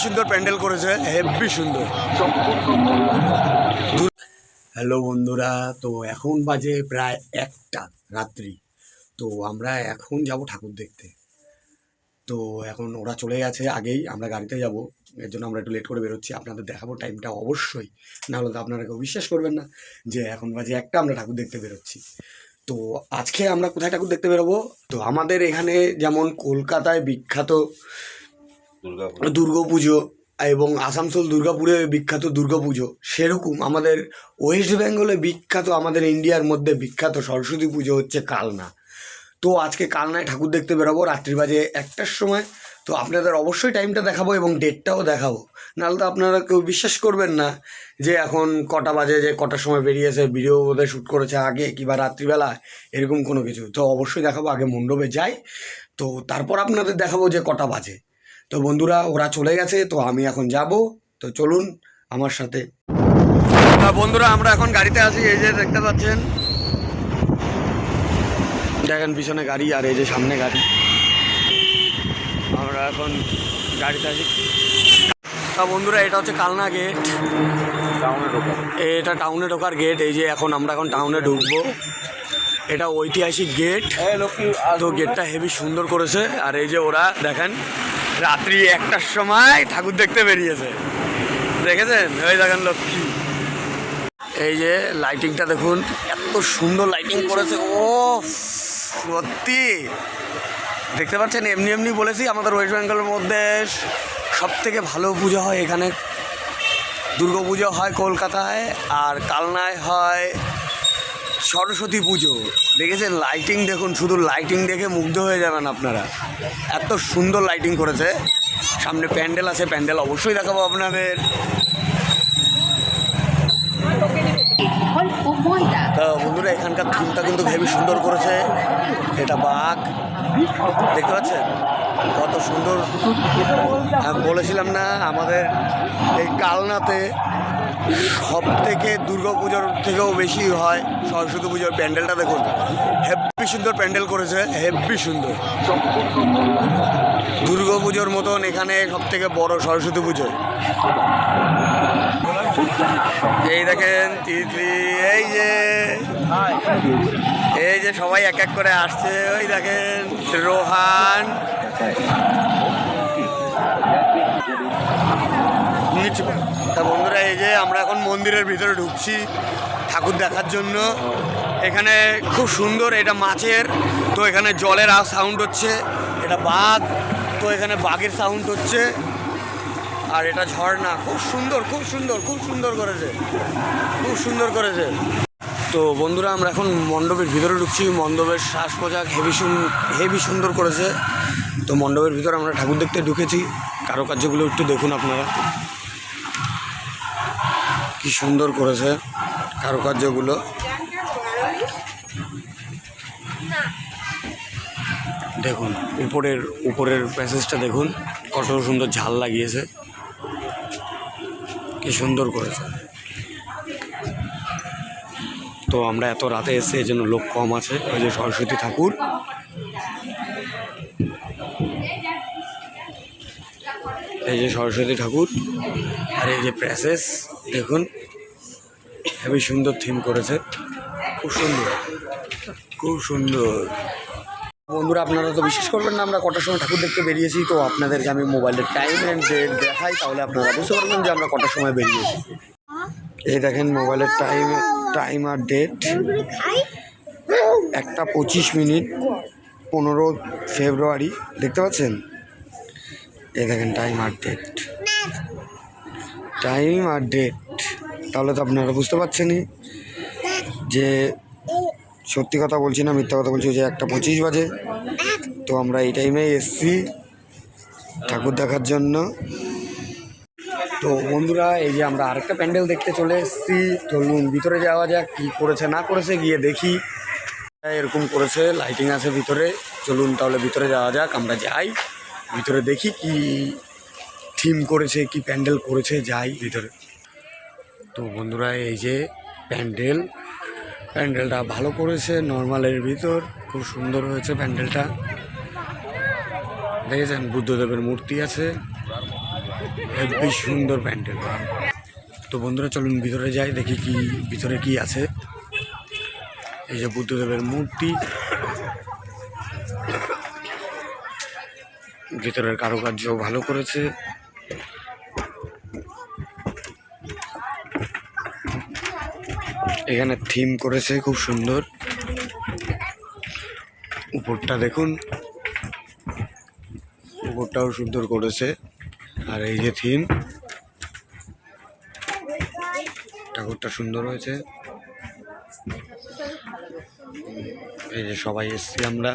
সুন্দর প্যান্ডেল করেছে, হেভি সুন্দর। হ্যালো বন্ধুরা, তো এখন বাজে প্রায় 1টা রাত্রি। তো আমরা এখন যাব ঠাকুর দেখতে। তো এখন ওরা চলে গেছে আগেই, আমরা গাড়িতে যাব, এর জন্য আমরা একটু লেট করে বেরোচ্ছি। আপনাদের দেখাবো টাইমটা অবশ্যই, না হলে তো আপনারা কেউ বিশ্বাস করবেন না যে এখন বাজে 1টা, আমরা ঠাকুর দেখতে বেরোচ্ছি। তো আজকে আমরা কোথায় ঠাকুর দেখতে বেরোবো? তো আমাদের এখানে যেমন কলকাতায় বিখ্যাত দুর্গাপুজো এবং আসানসোল দুর্গাপুরে বিখ্যাত দুর্গাপুজো, সেরকম আমাদের ওয়েস্ট বেঙ্গলে বিখ্যাত, আমাদের ইন্ডিয়ার মধ্যে বিখ্যাত সরস্বতী পুজো হচ্ছে কালনা। তো আজকে কালনায় ঠাকুর দেখতে বেরোবো, রাত্রি বাজে 1টার সময়। তো আপনাদের অবশ্যই টাইমটা দেখাবো এবং ডেটটাও দেখাবো, নাহলে তো আপনারা কেউ বিশ্বাস করবেন না যে এখন কটা বাজে, যে কটার সময় বেরিয়েছে, ভিডিও বোধহয় শ্যুট করেছে আগে কিংবা রাত্রিবেলা, এরকম কোনো কিছু। তো অবশ্যই দেখাবো, আগে মণ্ডপে যাই, তো তারপর আপনাদের দেখাবো যে কটা বাজে। তো বন্ধুরা ওরা চলে গেছে, তো আমি এখন যাব, তো চলুন আমার সাথে। বন্ধুরা আমরা এখন গাড়িতে আছি, এই যে দেখতে পাচ্ছেন, দেখেন পিছনে গাড়ি আর এই যে সামনে গাড়ি। আমরা এখন গাড়িতে আছি। তা বন্ধুরা এটা হচ্ছে কালনা গেট, এটা টাউনে ঢোকার গেট। এই যে এখন আমরা টাউনে ঢুকবো, এটা ঐতিহাসিক গেট। তো গেটটা হেভি সুন্দর করেছে। আর এই যে ওরা দেখেন রাত্রি 1টার সময় ঠাকুর দেখতে বেরিয়েছে, দেখেছেন? ওই দেখেন লক্ষ্মী, এই যে লাইটিংটা দেখুন, এত সুন্দর লাইটিং করেছে। ও সত্যি দেখতে পাচ্ছেন, এমনি এমনি বলেছি, আমাদের ওয়েস্ট বেঙ্গলের মধ্যে সব থেকে ভালো পুজো হয় এখানে, দুর্গা পুজো হয় কলকাতায়, আর কালনায় হয় সরস্বতী পুজো। দেখেছেন লাইটিং দেখুন, শুধু লাইটিং দেখে মুগ্ধ হয়ে যাবেন আপনারা, এত সুন্দর লাইটিং করেছে। সামনে প্যান্ডেল আছে, প্যান্ডেল অবশ্যই দেখাবো আপনাদের। তো বন্ধুরা এখানকার থিমটা কিন্তু হেবি সুন্দর করেছে। এটা বাঘ, দেখতে পাচ্ছেন কত সুন্দর। আমি বলেছিলাম না, আমাদের এই কালনাতে সব থেকে দুর্গা পুজোর থেকেও বেশি হয় সরস্বতী পুজোর। প্যান্ডেলটা দেখুন, হেভি সুন্দর প্যান্ডেল করেছে, হেভি সুন্দর। দুর্গা পুজোর মতন এখানে সব থেকে বড় সরস্বতী পুজো। এই দেখেন তিতলি, এই যে সবাই এক এক করে আসছে। ওই দেখেন রোহান, তা বন্ধুরা এই যে আমরা এখন মন্দিরের ভিতরে ঢুকছি ঠাকুর দেখার জন্য। এখানে খুব সুন্দর, এটা মাছের, তো এখানে জলের সাউন্ড হচ্ছে। এটা বাঘ, তো এখানে বাঘের সাউন্ড হচ্ছে। আর এটা ঝর্ণা, খুব সুন্দর, খুব সুন্দর, খুব সুন্দর করেছে, খুব সুন্দর করেছে। তো বন্ধুরা আমরা এখন মণ্ডপের ভিতরে ঢুকছি। মণ্ডপের সাজ পোশাক হেভি সুন্দর করেছে। তো মণ্ডপের ভিতরে আমরা ঠাকুর দেখতে ঢুকেছি, কারুকার্যগুলো একটু দেখুন আপনারা, কি সুন্দর করেছে কারুকার্যগুলো। দেখুন উপরের প্যাসেজটা দেখুন, কত সুন্দর ঝাল লাগিয়েছে, কি সুন্দর করেছে। তো আমরা এত রাতে এসে এই জন্য লোক কম আছে। ওই যে সরস্বতী ঠাকুর, এই যে সরস্বতী ঠাকুর, আর এই যে প্যাসেজ দেখুন, হেবি সুন্দর থিম করেছে, খুব সুন্দর, খুব সুন্দর। বন্ধুরা আপনারা তো বিশ্বাস করবেন না আমরা কটার সময় ঠাকুর দেখতে বেরিয়েছি। তো আপনাদেরকে আমি মোবাইলের টাইম অ্যান্ড ডেট দেখাই, তাহলে আপনারা বুঝতে পারবেন যে আমরা কটার সময় বেরিয়েছি। এই দেখেন মোবাইলের টাইম আর ডেট, 1:25, 15 ফেব্রুয়ারি, দেখতে পাচ্ছেন? এই দেখেন টাইম আর ডেট, তাহলে তো আপনারা বুঝতে পারছেনই যে সত্যি কথা বলছি না মিথ্যা কথা বলছি, যে 1:25 বাজে। তো আমরা এই টাইমেই এসছি ঠাকুর দেখার জন্য। তো বন্ধুরা এই যে আমরা আরেকটা প্যান্ডেল দেখতে চলে এসেছি। চলুন ভিতরে যাওয়া যাক, কী করেছে না করেছে গিয়ে দেখি। এরকম করেছে, লাইটিং আছে ভিতরে। চলুন তাহলে ভিতরে যাওয়া যাক, আমরা যাই ভিতরে দেখি কি থিম করেছে, কি প্যান্ডেল করেছে, যাই ভিতরে। তো বন্ধুরা এই যে প্যান্ডেলটা ভালো করেছে, নর্মালের ভিতর, খুব সুন্দর হয়েছে প্যান্ডেলটা। দেখেছেন বুদ্ধদেবের মূর্তি আছে, হেবি সুন্দর প্যান্ডেল। তো বন্ধুরা চলুন ভিতরে যাই, দেখি কি ভিতরে কি আছে। এই যে বুদ্ধদেবের মূর্তি, ভিতরের কারুকার্য ভালো করেছে। এখানে থিম করেছে খুব সুন্দর। উপরটা দেখুন, উপরটাও সুন্দর করেছে। আর এই যে থিম, ঠাকুরটা সুন্দর হয়েছে। এই যে সবাই এসছি আমরা।